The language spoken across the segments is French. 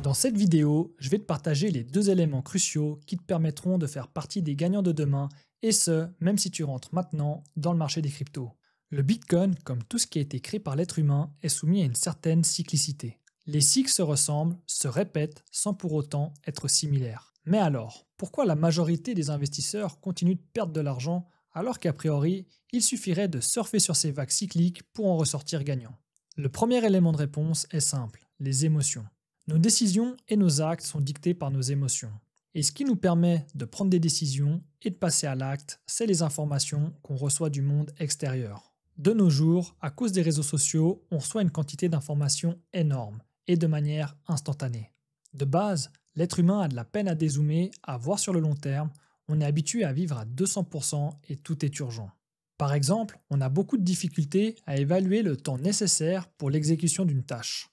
Dans cette vidéo, je vais te partager les deux éléments cruciaux qui te permettront de faire partie des gagnants de demain, et ce, même si tu rentres maintenant dans le marché des cryptos. Le Bitcoin, comme tout ce qui a été créé par l'être humain, est soumis à une certaine cyclicité. Les cycles se ressemblent, se répètent, sans pour autant être similaires. Mais alors, pourquoi la majorité des investisseurs continuent de perdre de l'argent alors qu'a priori, il suffirait de surfer sur ces vagues cycliques pour en ressortir gagnant? Le premier élément de réponse est simple, les émotions. Nos décisions et nos actes sont dictés par nos émotions. Et ce qui nous permet de prendre des décisions et de passer à l'acte, c'est les informations qu'on reçoit du monde extérieur. De nos jours, à cause des réseaux sociaux, on reçoit une quantité d'informations énorme et de manière instantanée. De base, l'être humain a de la peine à dézoomer, à voir sur le long terme, on est habitué à vivre à 200% et tout est urgent. Par exemple, on a beaucoup de difficultés à évaluer le temps nécessaire pour l'exécution d'une tâche.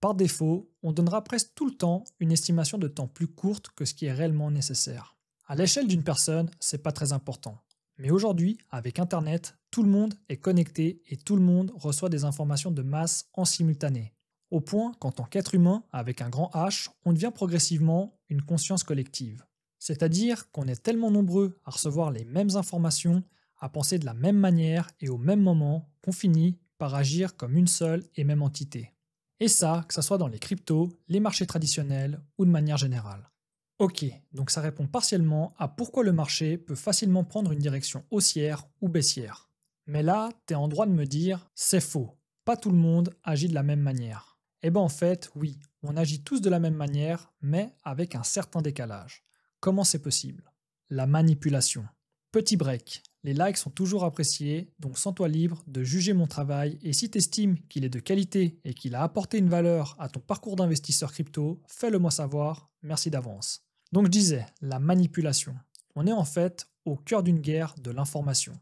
Par défaut, on donnera presque tout le temps une estimation de temps plus courte que ce qui est réellement nécessaire. À l'échelle d'une personne, c'est pas très important. Mais aujourd'hui, avec Internet, tout le monde est connecté et tout le monde reçoit des informations de masse en simultané. Au point qu'en tant qu'être humain, avec un grand H, on devient progressivement une conscience collective. C'est-à-dire qu'on est tellement nombreux à recevoir les mêmes informations, à penser de la même manière et au même moment qu'on finit par agir comme une seule et même entité. Et ça, que ce soit dans les cryptos, les marchés traditionnels ou de manière générale. Ok, donc ça répond partiellement à pourquoi le marché peut facilement prendre une direction haussière ou baissière. Mais là, t'es en droit de me dire, c'est faux, pas tout le monde agit de la même manière. Eh ben en fait, oui, on agit tous de la même manière, mais avec un certain décalage. Comment c'est possible? La manipulation. Petit break. Les likes sont toujours appréciés, donc sens-toi libre de juger mon travail et si tu estimes qu'il est de qualité et qu'il a apporté une valeur à ton parcours d'investisseur crypto, fais-le moi savoir, merci d'avance. Donc je disais, la manipulation. On est en fait au cœur d'une guerre de l'information.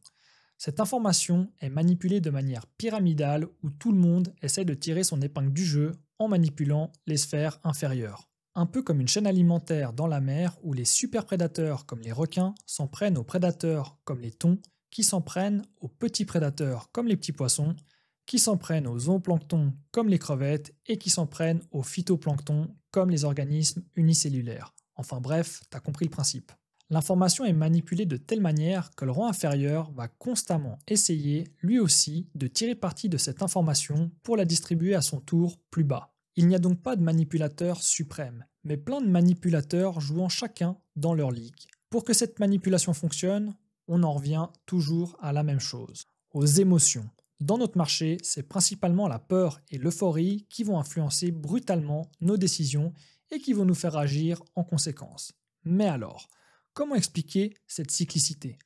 Cette information est manipulée de manière pyramidale où tout le monde essaie de tirer son épingle du jeu en manipulant les sphères inférieures. Un peu comme une chaîne alimentaire dans la mer où les superprédateurs comme les requins s'en prennent aux prédateurs comme les thons, qui s'en prennent aux petits prédateurs comme les petits poissons, qui s'en prennent aux zooplanctons comme les crevettes et qui s'en prennent aux phytoplanctons comme les organismes unicellulaires. Enfin bref, t'as compris le principe. L'information est manipulée de telle manière que le rang inférieur va constamment essayer, lui aussi, de tirer parti de cette information pour la distribuer à son tour plus bas. Il n'y a donc pas de manipulateur suprême, mais plein de manipulateurs jouant chacun dans leur ligue. Pour que cette manipulation fonctionne, on en revient toujours à la même chose, aux émotions. Dans notre marché, c'est principalement la peur et l'euphorie qui vont influencer brutalement nos décisions et qui vont nous faire agir en conséquence. Mais alors, comment expliquer cette cyclicité?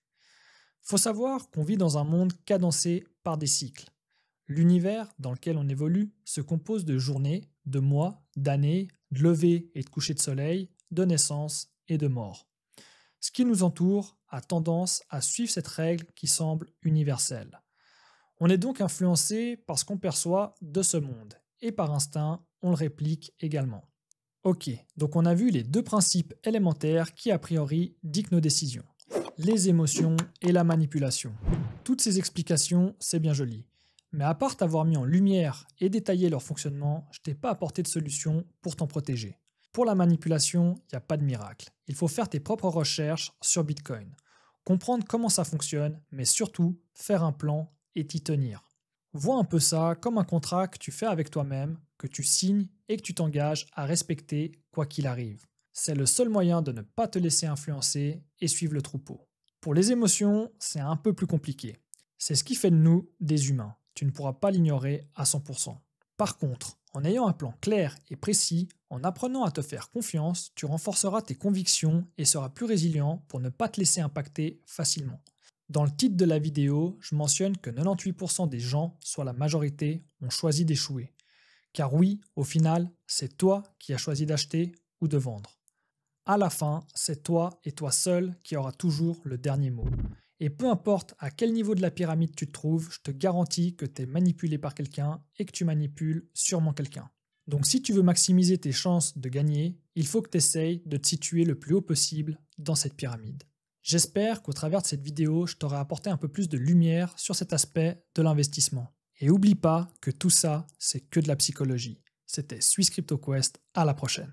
Faut savoir qu'on vit dans un monde cadencé par des cycles. L'univers dans lequel on évolue se compose de journées, de mois, d'années, de lever et de coucher de soleil, de naissance et de mort. Ce qui nous entoure a tendance à suivre cette règle qui semble universelle. On est donc influencé par ce qu'on perçoit de ce monde, et par instinct, on le réplique également. Ok, donc on a vu les deux principes élémentaires qui a priori dictent nos décisions. Les émotions et la manipulation. Toutes ces explications, c'est bien joli. Mais à part t'avoir mis en lumière et détaillé leur fonctionnement, je t'ai pas apporté de solution pour t'en protéger. Pour la manipulation, il n'y a pas de miracle. Il faut faire tes propres recherches sur Bitcoin, comprendre comment ça fonctionne, mais surtout faire un plan et t'y tenir. Vois un peu ça comme un contrat que tu fais avec toi-même, que tu signes et que tu t'engages à respecter quoi qu'il arrive. C'est le seul moyen de ne pas te laisser influencer et suivre le troupeau. Pour les émotions, c'est un peu plus compliqué. C'est ce qui fait de nous des humains. Tu ne pourras pas l'ignorer à 100%. Par contre, en ayant un plan clair et précis, en apprenant à te faire confiance, tu renforceras tes convictions et seras plus résilient pour ne pas te laisser impacter facilement. Dans le titre de la vidéo, je mentionne que 98% des gens, soit la majorité, ont choisi d'échouer. Car oui, au final, c'est toi qui as choisi d'acheter ou de vendre. À la fin, c'est toi et toi seul qui auras toujours le dernier mot. Et peu importe à quel niveau de la pyramide tu te trouves, je te garantis que tu es manipulé par quelqu'un et que tu manipules sûrement quelqu'un. Donc si tu veux maximiser tes chances de gagner, il faut que tu essayes de te situer le plus haut possible dans cette pyramide. J'espère qu'au travers de cette vidéo, je t'aurai apporté un peu plus de lumière sur cet aspect de l'investissement. Et oublie pas que tout ça, c'est que de la psychologie. C'était Swiss Crypto Quest, à la prochaine.